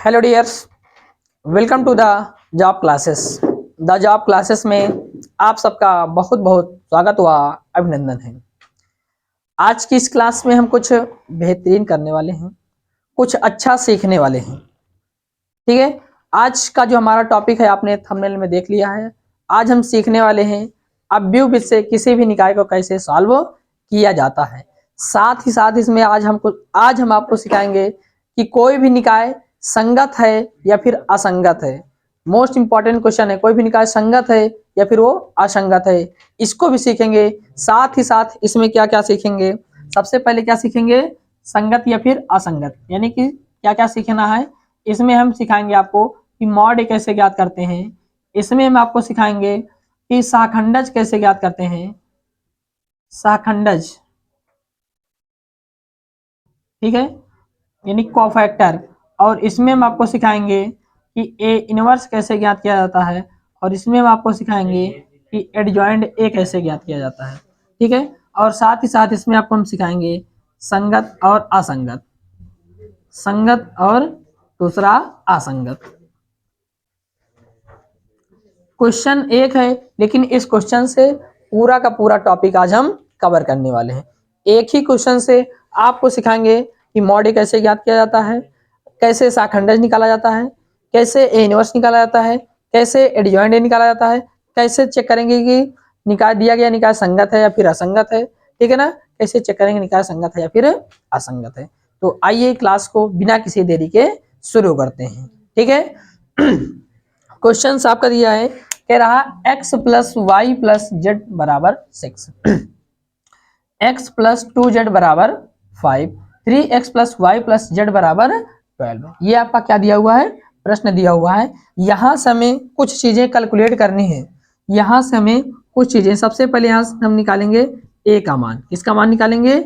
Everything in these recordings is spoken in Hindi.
Hello dears, welcome to the job classes. The job classes में आप सबका बहुत बहुत स्वागत हुआ, अभिनंदन है। आज की इस क्लास में हम कुछ बेहतरीन करने वाले हैं, कुछ अच्छा सीखने वाले हैं। ठीक है, आज का जो हमारा टॉपिक है आपने थंबनेल में देख लिया है। आज हम सीखने वाले हैं अव्यव से किसी भी निकाय को कैसे सॉल्व किया जाता है। साथ ही साथ इसमें आज हम आपको सिखाएंगे कि कोई भी निकाय संगत है या फिर असंगत है। मोस्ट इंपॉर्टेंट क्वेश्चन है, कोई भी निकाय संगत है या फिर वो असंगत है, इसको भी सीखेंगे। साथ ही साथ इसमें क्या क्या सीखेंगे, सबसे पहले क्या सीखेंगे, संगत या फिर असंगत, यानी कि क्या क्या सीखना है। इसमें हम सिखाएंगे आपको कि मॉड कैसे ज्ञात करते हैं। इसमें हम आपको सिखाएंगे कि शाखंडज कैसे ज्ञात करते हैं, शाखंडज, ठीक है, यानी कोफैक्टर। और इसमें हम आपको सिखाएंगे कि ए इनवर्स कैसे ज्ञात किया जाता है, और इसमें हम आपको सिखाएंगे कि एडजॉइंट ए कैसे ज्ञात किया जाता है। ठीक है, और साथ ही साथ इसमें आपको हम सिखाएंगे संगत और असंगत, संगत और दूसरा असंगत। क्वेश्चन एक है, लेकिन इस क्वेश्चन से पूरा का पूरा टॉपिक आज हम कवर करने वाले हैं। एक ही क्वेश्चन से आपको सिखाएंगे कि मॉड कैसे ज्ञात किया जाता है, कैसे शाखंडज निकाला जाता है, कैसे ए इनवर्स निकाला जाता है, कैसे एडजॉइंट ए निकाला जाता है, कैसे चेक करेंगे कि निकाय दिया गया निकाय संगत है या फिर असंगत है। ठीक है ना, कैसे चेक करेंगे निकाय संगत है या फिर असंगत है। तो आइए क्लास को बिना किसी देरी के शुरू करते हैं। ठीक है, क्वेश्चन आपका दिया है, कह रहा x plus Y plus Z बराबर 6, x प्लस 2z बराबर 5, 3x plus Y plus Z बराबर 12। ये आपका क्या दिया हुआ है, प्रश्न दिया हुआ है। यहाँ से हमें कुछ चीजें कैलकुलेट करनी है। यहाँ से हमें कुछ चीजें, सबसे पहले यहाँ से हम निकालेंगे a का मान। किसका मान निकालेंगे,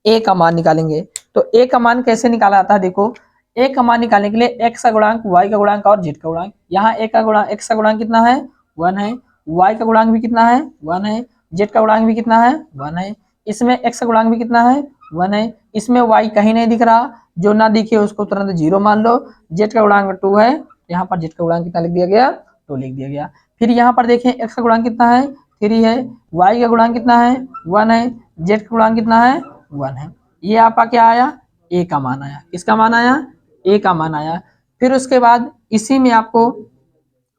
a का मान निकालेंगे। तो a का मान कैसे निकाला जाता है, देखो a का मान निकालने के लिए x का गुणांक, y का गुणांक और z का गुणांक। यहाँ a का गुणांक, x का गुणांक कितना है, 1 है, y का गुणांक भी कितना है, 1 है, z का गुणांक भी कितना है, 1 है, इसमें x का गुणांक भी कितना है, 1 है, इसमें y कहीं नहीं दिख रहा, जो ना दिखे उसको तुरंत 0 मान लो। z का गुणांक 2 है, यहाँ पर z का गुणांक कितना लिख दिया गया, 2 लिख दिया गया। फिर यहाँ पर देखें x का गुणांक कितना है, 3 है, y का गुणांक कितना है, 1 है, z का गुणांक कितना है, 1 है। ये आपका क्या आया, a का मान आया। किसका मान आया, a का मान आया। फिर उसके बाद इसी में आपको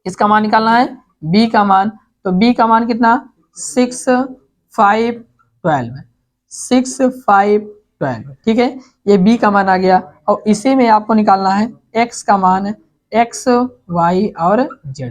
इसका मान निकालना है, b का मान। तो b का मान कितना, 6 5 12, 6 5 12। ठीक है, ये b का मान आ गया। और इसी में आपको निकालना है x का मान, x y और z।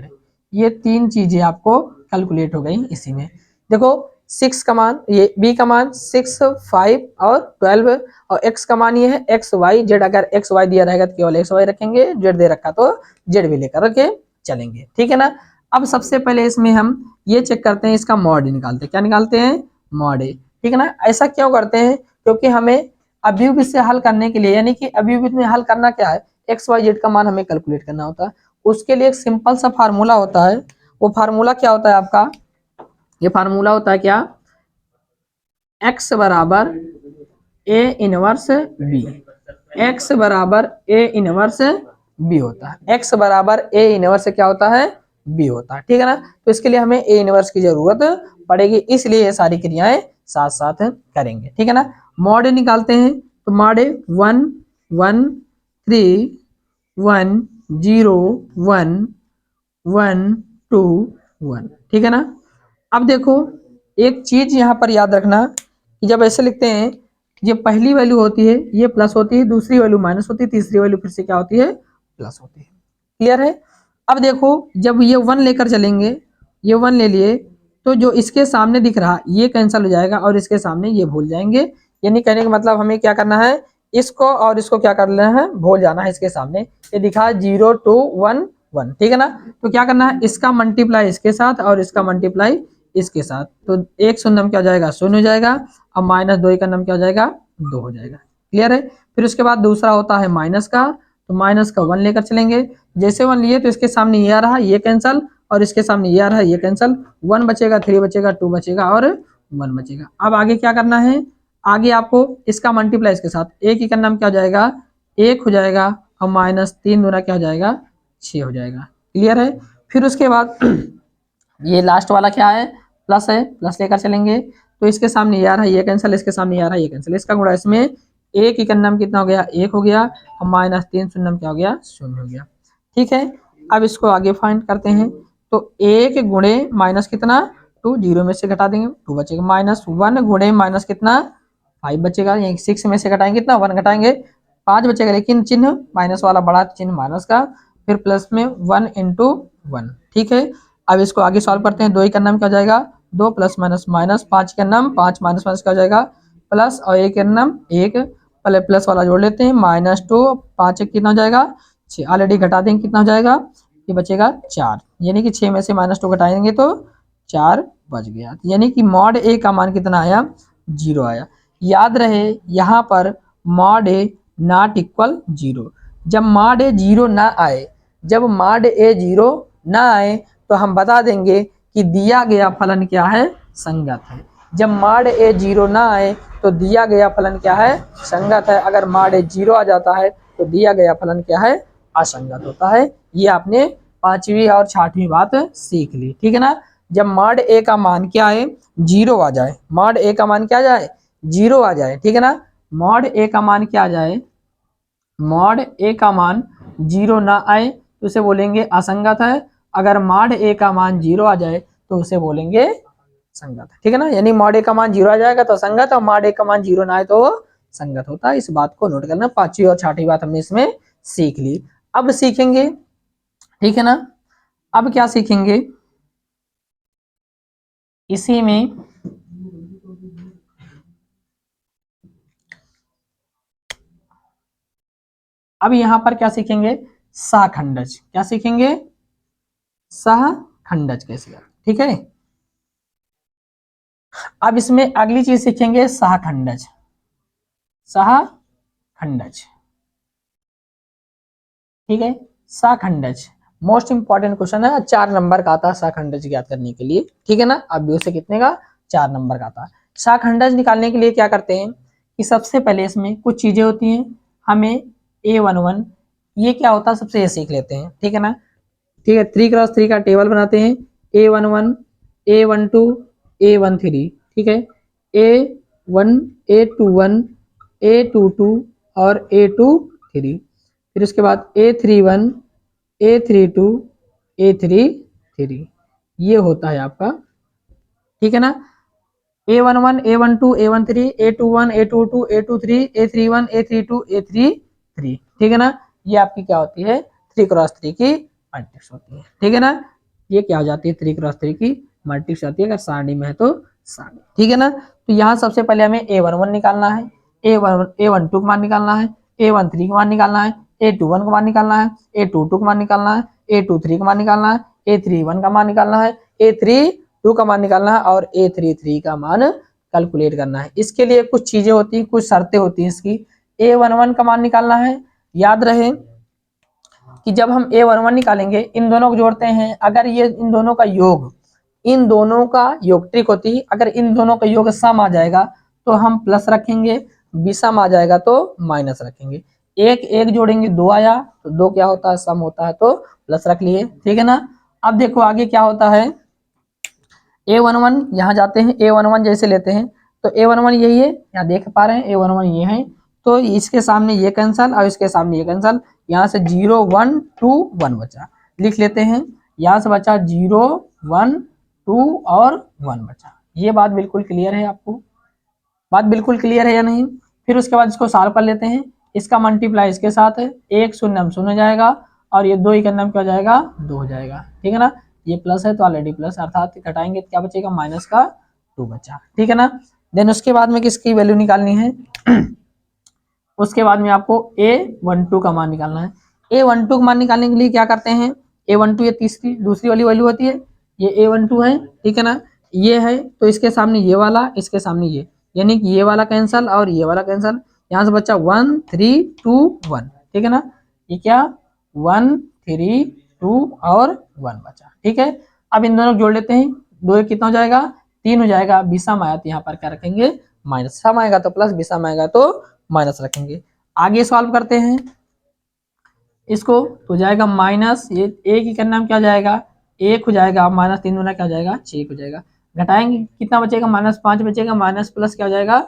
ये तीन चीजें आपको कैलकुलेट हो गई इसी में। देखो 6 का मान, ये b का मान 6 5 और 12, और x का मान ये है x y z। अगर x y दिया रहेगा तो केवल x y रखेंगे, z दे रखा तो z भी लेकर रखे चलेंगे। ठीक है ना। अब सबसे पहले इसमें हम ये चेक करते हैं, इसका मॉड निकालते हैं। क्या निकालते हैं, मॉड। ठीक है ना। ऐसा क्यों करते हैं, क्योंकि हमें अव्यव से हल करने के लिए, यानी कि अव्यव में हल करना क्या है, एक्स वाई जेड का मान हमें कैलकुलेट करना होता है। उसके लिए एक सिंपल सा फार्मूला होता है। वो फार्मूला क्या होता है आपका, ये फार्मूला होता है क्या, x बराबर ए इनवर्स बी, x बराबर ए इनवर्स बी होता है। x बराबर ए इनवर्स क्या होता है, बी होता है। ठीक है ना। तो इसके लिए हमें ए इनवर्स की जरूरत पड़ेगी, इसलिए ये सारी क्रियाएं साथ साथ करेंगे। ठीक है ना। मॉड निकालते हैं, तो मॉड 1 1 3 1 0 1 1 2 1। ठीक है ना। अब देखो एक चीज यहाँ पर याद रखना कि जब ऐसे लिखते हैं, ये पहली वैल्यू होती है ये प्लस होती है, दूसरी वैल्यू माइनस होती है, तीसरी वैल्यू फिर से क्या होती है, प्लस होती है। क्लियर है। अब देखो जब ये 1 लेकर चलेंगे, ये 1 ले लिए, तो जो इसके सामने दिख रहा ये कैंसिल हो जाएगा और इसके सामने ये भूल जाएंगे। यानी कहने का मतलब हमें क्या करना है, इसको और इसको क्या कर लेना है, भूल जाना है। इसके सामने ये दिखा 0 2 1 1। ठीक है ना। तो क्या करना है, इसका मल्टीप्लाई इसके साथ और इसका मल्टीप्लाई इसके साथ। तो एक शून्य क्या हो जाएगा, शून्य हो जाएगा, और माइनस 2 का नम क्या हो जाएगा, 2 हो जाएगा। क्लियर है। फिर उसके बाद दूसरा होता है माइनस का, तो माइनस का 1 लेकर चलेंगे। जैसे 1 लिए तो इसके सामने ये आ रहा, ये कैंसल, और इसके सामने ये आ रहा है, ये कैंसल। 1 बचेगा, 3 बचेगा, 2 बचेगा और 1 बचेगा। अब आगे क्या करना है, आगे आपको इसका मल्टीप्लाई इसके साथ, एक ही का नाम क्या हो जाएगा, 1 हो जाएगा, और -3 दूना क्या हो जाएगा 6 हो जाएगा। क्लियर है। फिर उसके बाद ये लास्ट वाला क्या है प्लस है, प्लस लेकर चलेंगे तो इसके सामने ये आ रहा है ये कैंसिल, इसके सामने ये आ रहा है ये कैंसिल, इसका गुणा इसमें एक इकन्नम कितना हो गया 1 हो गया और -3 शून्यम क्या हो गया 0 हो गया। ठीक है। अब इसको आगे फाइंड करते हैं तो 1 गुणे माइनस कितना 2 जीरो में से घटा देंगे 2 बचेगा, -1 गुणे माइनस कितना 5 बचेगा, यही 6 में से घटाएंगे कितना 1 घटाएंगे 5 बचेगा, लेकिन चिन्ह माइनस वाला बड़ा चिन्ह माइनस का, फिर प्लस में 1 इंटू 1। ठीक है। अब इसको आगे सॉल्व करते हैं, 2 का नाम क्या हो जाएगा 2 प्लस माइनस माइनस, 5 का नाम 5 माइनस माइनस क्या हो जाएगा प्लस, और 1 का नाम 1 पहले प्लस वाला जोड़ लेते हैं -2 5 कितना हो जाएगा 6, ऑलरेडी घटा देंगे कितना हो जाएगा ये बचेगा 4, यानी कि 6 में से -2 घटाएंगे तो 4 बच गया, यानी कि मॉड ए का मान कितना आया 0 आया। याद रहे यहाँ पर मॉड ए नॉट इक्वल 0, जब मॉड ए 0 ना आए, जब मॉड ए 0 ना आए तो हम बता देंगे कि दिया गया फलन क्या है संगत है। जब मॉड ए 0 ना आए तो दिया गया फलन क्या है संगत है, अगर मॉड ए 0 आ जाता है तो दिया गया फलन क्या है असंगत होता है। ये आपने 5वीं और 6वीं बात सीख ली। ठीक है ना। जब मॉड ए का मान क्या है 0 आ जाए, मॉड ए का मान क्या आ जाए 0 आ जाए, ठीक है ना, मॉड ए का मान क्या आ जाए, मॉड ए का मान 0 ना आए तो उसे बोलेंगे असंगत है, अगर मॉड ए का मान 0 आ जाए तो उसे बोलेंगे संगत है। ठीक है ना, यानी मॉड ए का मान 0 आ जाएगा तो संगत, और मॉड ए का मान 0 ना आए तो संगत होता है। इस बात को नोट करना, 5वीं और 6वीं बात हमने इसमें सीख ली। अब सीखेंगे, ठीक है ना, अब क्या सीखेंगे इसी में, अब यहां पर क्या सीखेंगे सहखंडज, क्या सीखेंगे सहखंडज कैसे, ठीक है। अब इसमें अगली चीज सीखेंगे सहखंडज, सहखंडज, ठीक है। सहखंडज मोस्ट इंपॉर्टेंट क्वेश्चन है, 4 नंबर का आता है सहखंडज ज्ञात करने के लिए, ठीक है ना। अब भी उसे कितने का 4 नंबर का आता है। सहखंडज निकालने के लिए क्या करते हैं कि सबसे पहले इसमें कुछ चीजें होती हैं, हमें A11 ये क्या होता है सबसे ये सीख लेते हैं, ठीक है ना। ठीक है, 3x3 का टेबल बनाते हैं, A11 A12 A13, ठीक है, A1 A21 A22 और A23, फिर उसके बाद A31 A32 A33, ये होता है आपका, ठीक है ना। A11 A12 A13 A21 A22 A23 A31 A32 A33, ठीक है ना। ये आपकी क्या होती है 3x3 की मैट्रिक्स होती है, ठीक है ना। ये क्या हो जाती है 3x3 की मैट्रिक्स आती है, अगर सारणी में है तो सारणी, ठीक है ना। तो यहाँ सबसे पहले हमें A11 निकालना है, A12 का मान निकालना है, A13 का मान निकालना है, A21 का मान निकालना है, A22 का मान निकालना है, A23 का मान निकालना है, A31 का मान निकालना है, A32 का मान निकालना है और A33 का मान कैलकुलेट करना है। इसके लिए कुछ चीजें होती हैं, कुछ शर्तें होती हैं इसकी। A11 का मान निकालना है, याद रहे कि जब हम A11 निकालेंगे इन दोनों को जोड़ते हैं, अगर ये इन दोनों का योग, इन दोनों का योग ट्रिक होती है, अगर इन दोनों का योग सम आ जाएगा तो हम प्लस रखेंगे, विषम आ जाएगा तो माइनस रखेंगे। एक एक जोड़ेंगे 2 आया तो 2 क्या होता है सम होता है तो प्लस रख लिए, ठीक है ना। अब देखो आगे क्या होता है, A11 यहाँ जाते हैं, A11 जैसे लेते हैं तो A11 यही है, यहाँ देख पा रहे हैं A11 ये है, तो इसके सामने ये कैंसल और इसके सामने ये कैंसल, यहाँ से 0 1 2 1 बचा, लिख लेते हैं, यहाँ से बचा 0 1 2 और 1 बचा। ये बात बिल्कुल क्लियर है आपको, बात बिल्कुल क्लियर है या नहीं। फिर उसके बाद इसको सॉल्व कर लेते हैं, इसका मल्टीप्लाई इसके साथ है, 1 शून्य शून्य जाएगा और ये 2 का नाम क्या हो जाएगा 2 हो जाएगा, ठीक है ना। ये प्लस है तो ऑलरेडी प्लस, अर्थात घटाएंगे तो क्या बचेगा माइनस का 2 बचा, ठीक है ना। देन उसके बाद में किसकी वैल्यू निकालनी है उसके बाद में आपको A12 का मान निकालना है। A12 का मान निकालने के लिए क्या करते हैं, A12 ये तीसरी दूसरी वाली वैल्यू होती है, ये A12 है, ठीक है ना, ये है तो इसके सामने ये वाला, इसके सामने ये, यानी कि ये वाला कैंसल और ये वाला कैंसल, यहाँ से बच्चा 1 3 2 1, ठीक है ना, ये क्या 1 3 2 और 1 बचा, ठीक है। अब इन दोनों को जोड़ लेते हैं, 2 कितना हो जाएगा 3 हो जाएगा, विषम आया तो यहाँ पर क्या रखेंगे माइनस, सम आएगा तो प्लस, विषम आएगा तो माइनस रखेंगे। आगे सॉल्व करते हैं, इसको तो जाएगा माइनस, ये ए की करना क्या हो जाएगा, 1 हो जाएगा, माइनस 3 गुना क्या हो जाएगा, 6 हो जाएगा। घटाएंगे कितना बचेगा, -5 बचेगा, माइनस प्लस क्या हो जाएगा,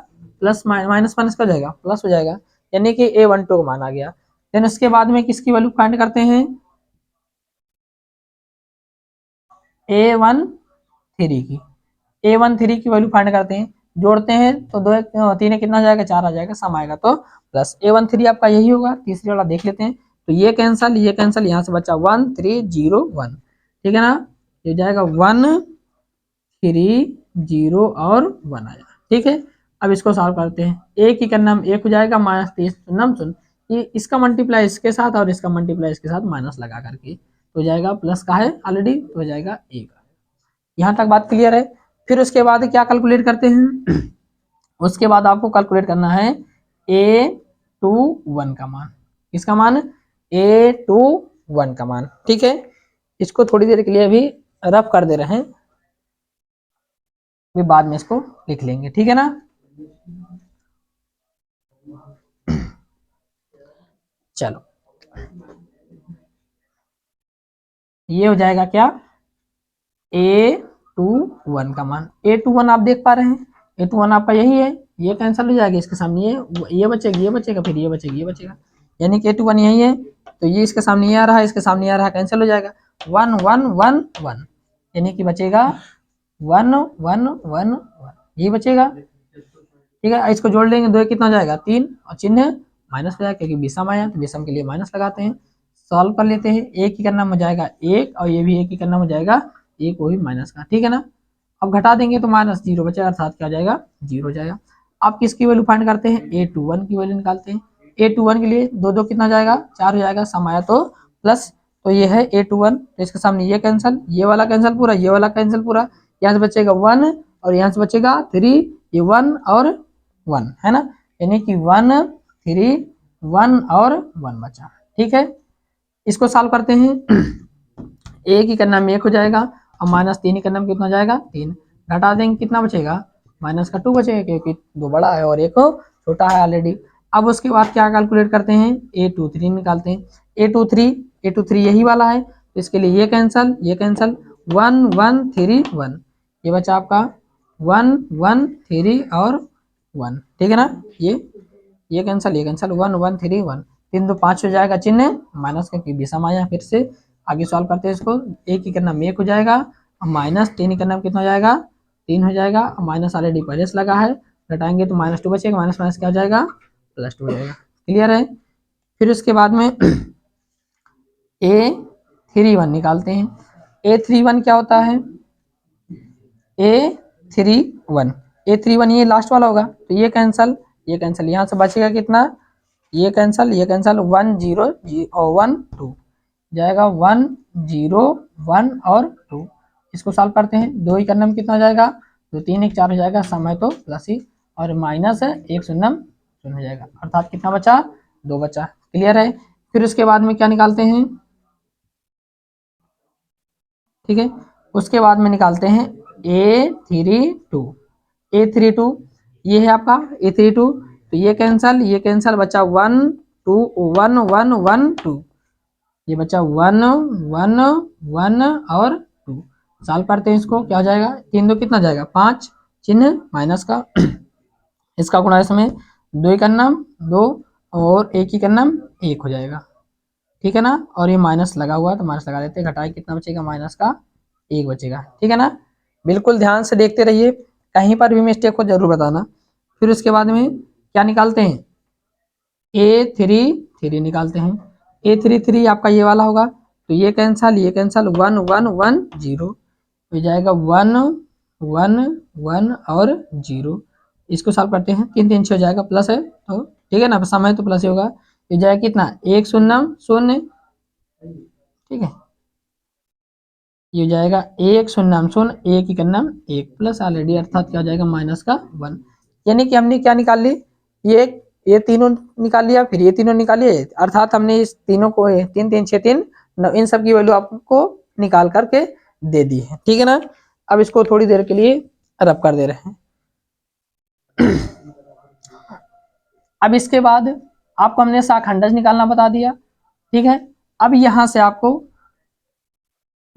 प्लस माइनस माइनस क्या हो जाएगा, प्लस हो जाएगा, यानी कि A12 को माना गया। देन उसके बाद में किसकी वैल्यू फाइंड करते हैं, A13 की, A13 की वैल्यू फाइंड करते हैं, जोड़ते हैं तो 2 3 कितना आ जाएगा, 4 आ जाएगा, सम आएगा तो प्लस। A13 आपका यही होगा, तीसरी वाला देख लेते हैं, तो ये कैंसल, यहाँ से बचा 1301, ठीक है ना, ये जाएगा 130 और 1 आया, ठीक है। अब इसको सॉल्व करते हैं, ए की करना 1 हो जाएगा, -30 नम सुन, ये इसका मल्टीप्लाई इसके साथ और इसका मल्टीप्लाई इसके साथ माइनस लगा करके, तो जाएगा प्लस का है ऑलरेडी, तो हो जाएगा 1। यहाँ तक बात क्लियर है। फिर उसके बाद क्या कैलकुलेट करते हैं उसके बाद आपको कैलकुलेट करना है A21 का मान, किसका मान, A21 का मान, ठीक है। इसको थोड़ी देर के लिए अभी रफ कर दे रहे हैं, फिर बाद में इसको लिख लेंगे, ठीक है ना। चलो ये हो जाएगा क्या, A21 का मान, A21 आप देख पा रहे हैं, A21 आपका यही है, ये कैंसिल हो जाएगा, इसके सामने ये बचेगा, ये बचेगा, फिर ये बचेगा, ये बचेगा, यानी कि A21 यही है, तो ये इसके सामने ये आ रहा है, इसके सामने ये आ रहा है, कैंसिल हो जाएगा, 1 1 1 1, यानी कि बचेगा 1 1 1 1, ये बचेगा, ठीक है। इसको जोड़ लेंगे, 2 कितना हो जाएगा, 3, और चिन्ह माइनस हो जाएगा क्योंकि विषम आया, तो विषम के लिए माइनस लगाते हैं। सॉल्व कर लेते हैं, एक ही करना हो जाएगा 1, और ये भी एक ही करना हो जाएगा 1, वो भी माइनस का, ठीक है ना। अब घटा देंगे तो -0 बचेगा, अर्थात क्या हो जाएगा, 0 हो जाएगा। आप किसकी वैल्यू फाइंड करते हैं, A21 की वैल्यू निकालते हैं। A21 के लिए 2 कितना हो जाएगा, 4 हो जाएगा, सम आया तो प्लस, तो ये है A21, तो इसके सामने ये कैंसिल, ये वाला कैंसिल पूरा, ये वाला कैंसिल पूरा, यहाँ से बचेगा 1 और यहाँ से बचेगा 3, ये 1 और 1 है ना, यानी कि 1 3 1 और 1 बचा, ठीक है। इसको सॉल्व करते हैं ए की करना में 1 हो जाएगा, और -3 की करना में कितना हो जाएगा, 3, घटा देंगे कितना बचेगा, माइनस का 2 बचेगा, क्योंकि 2 बड़ा है और 1 छोटा है ऑलरेडी। अब उसके बाद क्या कैलकुलेट करते हैं, A23 निकालते हैं, A23 यही वाला है, तो इसके लिए ये कैंसल, 1 1 3 1, ये बचा आपका 1 1 3 और 1, ठीक है ना, ये कैंसल, 1 1 3 1, 3 2 5 हो जाएगा, चिन्ह माइनस का विषम आया, फिर से आगे सॉल्व करते हैं इसको, एक की करना में 1 हो जाएगा, और -3 की करना में कितना हो जाएगा, 3 हो जाएगा, और माइनस ऑलरेडी पहले से लगा है, घटाएंगे तो -2 बचेगा, माइनस माइनस क्या हो जाएगा, +2 हो जाएगा, क्लियर है। फिर उसके बाद में A31 निकालते हैं, A31 क्या होता है, A31 ये लास्ट वाला होगा, तो ये कैंसल, यहाँ से बचेगा कितना, ये कैंसल, 1 0 और 1 2 जाएगा, 1 0 1 और 2, इसको सॉल्व करते हैं, 2 ही करने में कितना हो जाएगा, 2 3 1 4 हो जाएगा, समय तो प्लस ही, और माइनस है 1 शून्य शून्य हो जाएगा, अर्थात कितना बचा, 2 बचा, क्लियर है। फिर उसके बाद में क्या निकालते हैं, ठीक है, उसके बाद में निकालते हैं A32 ये है आपका A32, तो ये कैंसल, बचा 1 2 1 1 1 2, ये बचा 1 1 1 और 2, सॉल्व करते हैं इसको, क्या हो जाएगा, 3 2 कितना जाएगा, 5, चिन्ह माइनस का, इसका गुणा इसमें 2 का नाम 2 और 1 ही का नाम 1 हो जाएगा, ठीक है ना, और ये माइनस लगा हुआ है तो माइनस लगा देते हैं, घटाए कितना बचेगा, माइनस का 1 बचेगा, ठीक है ना। बिल्कुल ध्यान से देखते रहिए, कहीं पर भी मिस्टेक हो जरूर बताना। फिर उसके बाद में क्या निकालते हैं, A33 निकालते हैं, A33 आपका ये वाला होगा, तो ये कैंसल, 1 1 1 0, हो जाएगा 1 1 1 और 0, इसको सॉल्व करते हैं, 3 3 6 हो जाएगा, प्लस है तो ठीक है ना, समय तो प्लस ही होगा, ये जाएगा कितना, 1 0 0, ठीक है, ये हो जाएगा 1 0 0 1 की करना 1 प्लस ऑलरेडी, अर्थात क्या हो जाएगा, माइनस का 1, यानी कि हमने क्या निकाल ली, ये तीनों निकाल लिया, फिर ये तीनों निकाल लिए, अर्थात हमने इस तीनों को 3 3 6 3 इन सब की वैल्यू आपको निकाल करके दे दी है, ठीक है ना। अब इसको थोड़ी देर के लिए रब कर दे रहे हैं। अब इसके बाद आपको हमने शाखंडज निकालना बता दिया, ठीक है। अब यहाँ से आपको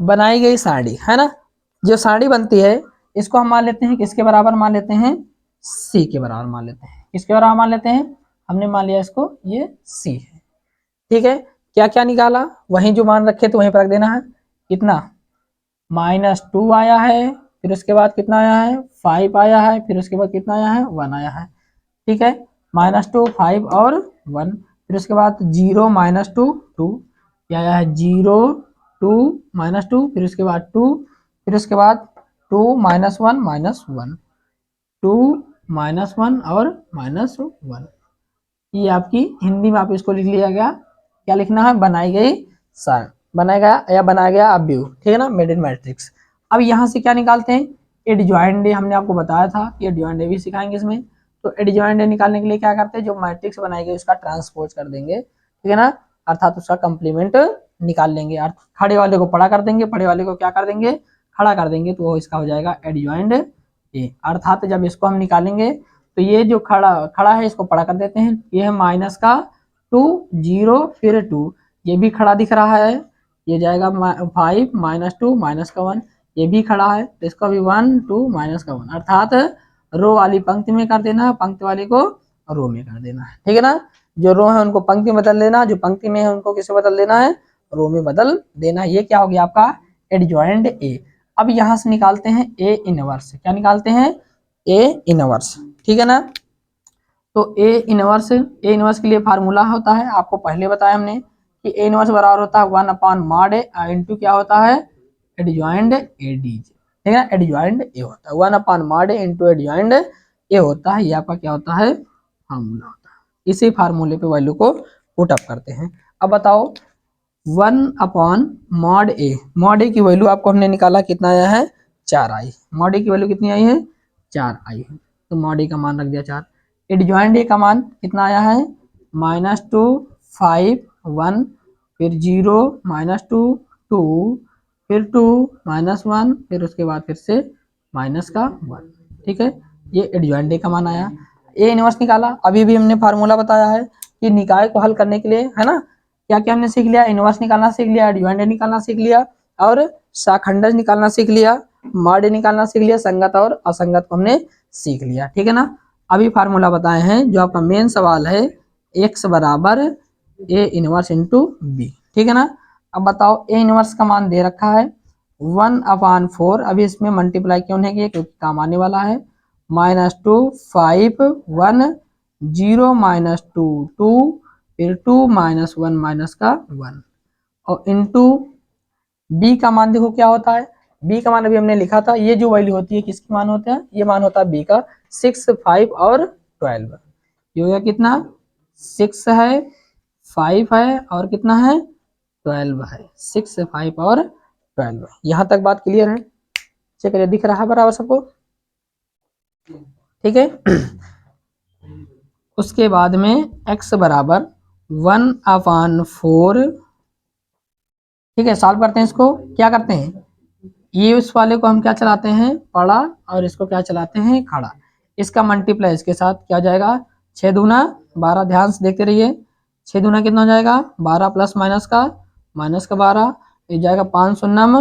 बनाई गई साड़ी है ना, जो साड़ी बनती है इसको हम मान लेते हैं किसके बराबर मान लेते हैं, सी के बराबर मान लेते हैं। किसके बराबर मान लेते हैं, हमने मान लिया इसको ये सी है। ठीक है, क्या क्या निकाला, वहीं जो मान रखे तो वहीं पर रख देना है। कितना, -2 आया है, फिर उसके बाद कितना आया है, 5 आया है, फिर उसके बाद कितना आया है, 1 आया है। ठीक है, -2 5 और 1, फिर उसके बाद 0 -2 2, क्या आया है 0 2 -2, फिर उसके बाद 2, फिर उसके बाद 2 -1 -1 2 -1 और -1। ये आपकी हिंदी में आप इसको लिख लिया गया, क्या लिखना है, बनाई गई सार, बनाया गया या बनाया गया अव्यूह, ठीक है ना, मेड इन मैट्रिक्स। अब यहाँ से क्या निकालते हैं, एडजॉइंट डे, हमने आपको बताया था कि एडजॉइंट डे भी सिखाएंगे इसमें। तो एडजॉइंट डे निकालने के लिए क्या करते हैं, जो मैट्रिक्स बनाई गई उसका ट्रांसपोज कर देंगे, ठीक है ना, अर्थात उसका कंप्लीमेंट निकाल लेंगे। खड़े वाले को पड़ा कर देंगे, पड़े वाले को क्या कर देंगे, खड़ा कर देंगे, तो वो इसका हो जाएगा एडजॉइंट ए। अर्थात जब इसको हम निकालेंगे तो ये जो खड़ा खड़ा है इसको पड़ा कर देते हैं, ये है -2 0 फिर 2, ये भी खड़ा दिख रहा है, ये जाएगा 5 -2 -1, ये भी खड़ा है तो इसका भी 1 2 -1, अर्थात रो वाली पंक्ति में कर देना है, पंक्ति वाली को रो में कर देना है। ठीक है ना, जो रो है उनको पंक्ति में बदल देना, जो पंक्ति में है उनको किसे बदल देना है, रो में बदल देना। ये क्या हो गया आपका एडजॉइंट ए। अब यहां से निकालते हैं ए इनवर्स, क्या निकालते हैं, ए इनवर्स, ठीक है ना। तो ए इनवर्स के लिए फार्मूला होता है, आपको पहले बताया हमने कि ए इनवर्स बराबर होता है 1/mod ए इंटू क्या होता है, एडजॉइंट ए डी, ठीक है, एडजॉइंट ए होता है 1/mod A into adjoint A होता है, ये आपका क्या होता है, फार्मूला होता है। इसी फार्मूले पे वैल्यू को पुट अप करते हैं। अब बताओ 1/mod ए, mod ए की वैल्यू आपको हमने निकाला, कितना आया है, 4 आई। mod ए की वैल्यू कितनी आई है, 4 आई है, तो mod ए का मान रख दिया 4। एडजॉइंट ए का मान कितना आया है, -2 5 1, फिर 0 -2 2, फिर 2 -1, फिर उसके बाद फिर से -1। ठीक है, ये एडजॉइंट ए का मान आया। ए इनवर्स निकाला, अभी भी हमने फार्मूला बताया है कि निकाय को हल करने के लिए, है ना, क्या क्या हमने सीख लिया, इनवर्स निकालना सीख लिया, एडजॉइंट ए निकालना सीख लिया, और शाखंडज निकालना सीख लिया, मॉड निकालना सीख लिया, संगत और असंगत को हमने सीख लिया। ठीक है ना, अभी फार्मूला बताए हैं, जो आपका मेन सवाल है, x बराबर ए इनवर्स इंटू बी। ठीक है ना, अब बताओ ए इनवर्स का मान दे रखा है 1/4, अभी इसमें मल्टीप्लाई क्यों नहीं किया, क्योंकि काम आने वाला है, -2 5 1 0 -2 2, फिर 2 -1 -1, और इंटू बी का मान देखो क्या होता है, बी का मान अभी हमने लिखा था, ये जो वैल्यू होती है किसकी मान होता है, ये मान होता है बी का 6 5 और 12। ये हो गया कितना, 6 है 5 है और कितना है 12 है, 6 5 और 12। यहाँ तक बात क्लियर है, चेक करिए दिख रहा है बराबर सबको, ठीक है। उसके बाद में x बराबर 1/4, ठीक है, सॉल्व करते हैं इसको, क्या करते हैं, ये उस वाले को हम क्या चलाते हैं, पड़ा, और इसको क्या चलाते हैं, खड़ा, इसका मल्टीप्लाई इसके साथ क्या हो जाएगा, 6 दूना 12, ध्यान से देखते रहिए, 6 दूना कितना हो जाएगा 12 प्लस माइनस का 12, ये जाएगा 5 शून्यम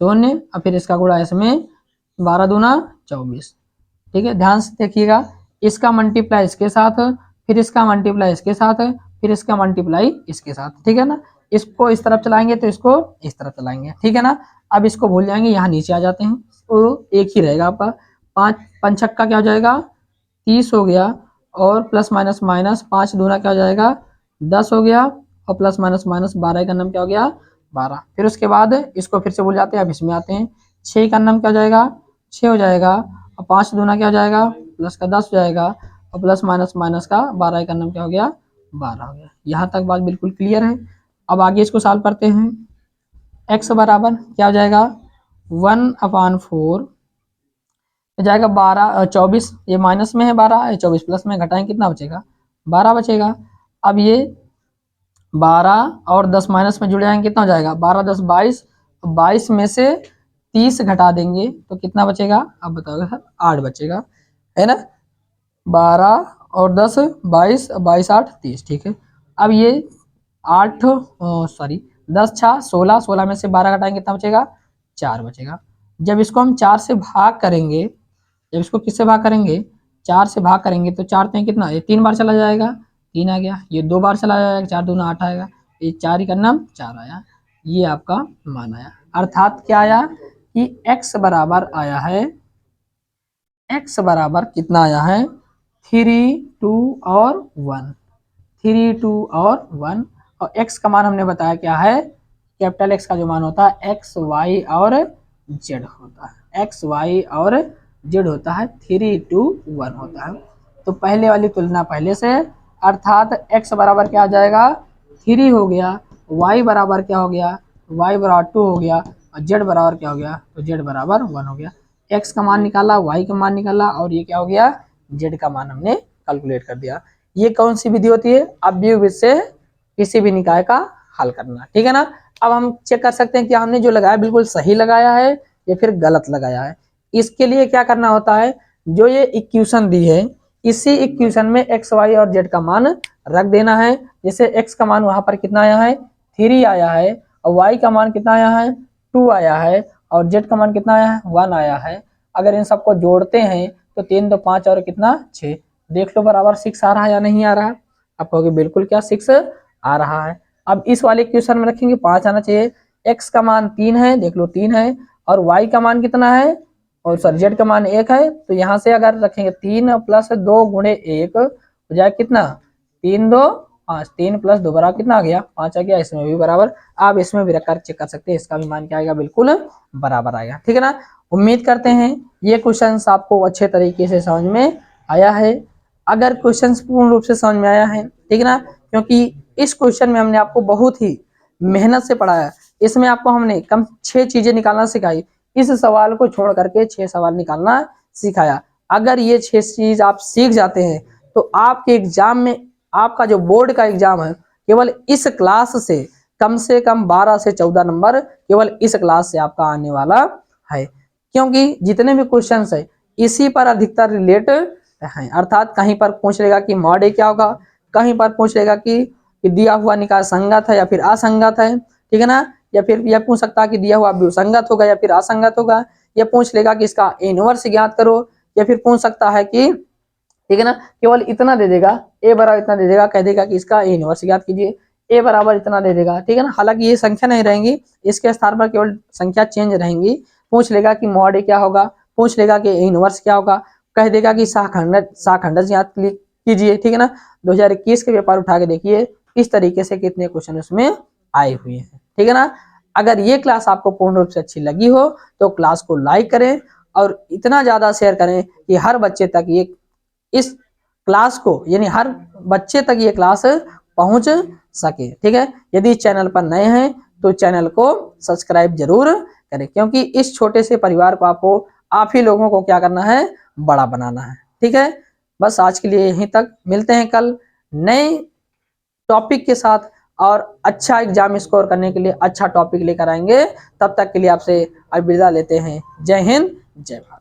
0, और फिर इसका गुणा इसमें 12 दूना 24। ठीक है, ध्यान से देखिएगा, इसका मल्टीप्लाई इसके साथ, फिर इसका मल्टीप्लाई इसके साथ, फिर इसका मल्टीप्लाई इसके साथ, ठीक है ना, इसको इस तरफ चलाएंगे तो इसको इस तरफ चलाएंगे, ठीक है ना। अब इसको भूल जाएंगे, यहाँ नीचे आ जाते हैं, तो एक ही रहेगा आपका, 5 पंचक्का क्या हो जाएगा 30 हो गया, और प्लस माइनस माइनस 5 दूना क्या हो जाएगा 10 हो गया, और प्लस माइनस माइनस 12 का नाम क्या हो गया 12। फिर उसके बाद इसको फिर से भूल जाते हैं, अब इसमें आते हैं, 6 का नाम क्या हो जाएगा 6 हो जाएगा, और 5 दूना क्या हो जाएगा प्लस का 10 हो जाएगा, और प्लस माइनस माइनस का 12 का नाम क्या हो गया 12 हो गया। यहाँ तक बात बिल्कुल क्लियर है। अब आगे इसको सॉल्व करते हैं, x बराबर क्या हो जाएगा 1/4 जाएगा 12 24, ये माइनस में है 12, 24 प्लस में घटाएं कितना बचेगा 12 बचेगा। अब ये 12 और 10 माइनस में जुड़ जाएंगे, कितना हो जाएगा 12 10 22, 22 में से 30 घटा देंगे तो कितना बचेगा, अब बताओगे सर 8 बचेगा, है ना, 12 और 10 22, 22 8 30, ठीक है। अब ये 8 सॉरी 10 छा 16, 16 में से 12 घटाएंगे कितना बचेगा, 4 बचेगा। जब इसको हम 4 से भाग करेंगे, जब इसको किससे भाग करेंगे, 4 से भाग करेंगे तो 4 में कितना, ये 3 बार चला जाएगा 3 आ गया, ये 2 बार चला जाएगा 4 दूना 8 आएगा, ये 4 ही करना 4 आया, ये आपका मान आया। अर्थात क्या आया कि x बराबर आया है, x बराबर कितना आया है 3, 2 और 1, 3, 2 और 1। और x का मान हमने बताया क्या है, कैपिटल X का जो मान होता है x, y और z होता है, x, y और z होता है, 3, 2, 1 होता है। तो पहले वाली तुलना पहले से, अर्थात x बराबर क्या आ जाएगा 3 हो गया, y बराबर क्या हो गया, y बराबर 2 हो गया, और z बराबर क्या हो गया, तो z बराबर 1 हो गया। x का मान निकाला, y का मान निकाला, और ये क्या हो गया, z का मान हमने कैलकुलेट कर दिया। ये कौन सी विधि होती है, अव्ययीय विधि से किसी भी निकाय का हल करना, ठीक है ना। अब हम चेक कर सकते हैं कि हमने जो लगाया बिल्कुल सही लगाया है या फिर गलत लगाया है। इसके लिए क्या करना होता है, जो ये इक्वेशन दी है इसी इक्वेशन में x, y और z का मान रख देना है। जैसे x का मान वहां पर कितना आया है 3 आया है, और y का मान कितना आया है 2 आया है, और z का मान कितना आया है 1 आया है। अगर इन सबको जोड़ते हैं तो 3 2 5 और कितना 6, देख लो बराबर 6 आ रहा है या नहीं आ रहा। आप कहोगे बिल्कुल क्या 6 आ रहा है। अब इस वाले क्वेश्चन में रखेंगे 5 आना चाहिए। x का मान 3 है, देख लो 3 है, और y का मान कितना है, और सॉरी z का मान 1 है। तो यहाँ से अगर रखेंगे 3 + 2 गुणे 1 हो जाए कितना 3 2 5, 3 + 2 बराबर कितना आ गया 5 आ गया। इसमें भी बराबर, आप इसमें भी रखकर चेक कर सकते हैं, इसका भी मान क्या आएगा बिल्कुल बराबर आएगा, ठीक है ना। उम्मीद करते हैं ये क्वेश्चन आपको अच्छे तरीके से समझ में आया है। अगर क्वेश्चन पूर्ण रूप से समझ में आया है, ठीक है ना, क्योंकि इस क्वेश्चन में हमने आपको बहुत ही मेहनत से पढ़ाया, इसमें आपको हमने कम 6 चीजें निकालना सिखाई, इस सवाल को छोड़ करके 6 सवाल निकालना सिखाया। अगर ये 6 चीज आप सीख जाते हैं तो आपके एग्जाम में, आपका जो बोर्ड का एग्जाम है, केवल इस क्लास से कम 12 से 14 नंबर केवल इस क्लास से आपका आने वाला है। क्योंकि जितने भी क्वेश्चन है इसी पर अधिकतर रिलेट है। अर्थात कहीं पर पूछ लेगा कि मॉडे क्या होगा, कहीं पर पूछ लेगा कि दिया हुआ निकाय संगत है या फिर असंगत है, ठीक है ना, या फिर यह पूछ सकता है कि दिया हुआ विसंगत होगा या फिर असंगत होगा, या पूछ लेगा कि इसका इनवर्स ज्ञात करो, या फिर पूछ सकता है कि, ठीक है ना, केवल इतना दे देगा a बराबर इतना दे देगा, कह देगा कि इसका इनवर्स ज्ञात कीजिए, a बराबर इतना दे देगा, ठीक है ना। हालांकि ये संख्या नहीं रहेंगी, इसके स्थान पर केवल संख्या चेंज रहेंगी। पूछ लेगा कि मॉड क्या होगा, पूछ लेगा कि इनवर्स क्या होगा, कह देगा कि शाखंड ज्ञात कीजिए, ठीक है ना। 2021 के पेपर उठा के देखिए इस तरीके से कितने क्वेश्चन उसमें आए हुए हैं, ठीक है ना। अगर ये क्लास आपको पूर्ण रूप से अच्छी लगी हो तो क्लास को लाइक करें और इतना ज्यादा शेयर करें कि हर बच्चे तक ये इस क्लास को, यानी हर बच्चे तक ये क्लास पहुंच सके, ठीक है। यदि चैनल पर नए हैं तो चैनल को सब्सक्राइब जरूर करें, क्योंकि इस छोटे से परिवार को आपको, आप ही लोगों को क्या करना है, बड़ा बनाना है, ठीक है। बस आज के लिए यहीं तक, मिलते हैं कल नए टॉपिक के साथ, और अच्छा एग्जाम स्कोर करने के लिए अच्छा टॉपिक लेकर आएंगे। तब तक के लिए आपसे अलविदा लेते हैं। जय हिंद, जय भारत।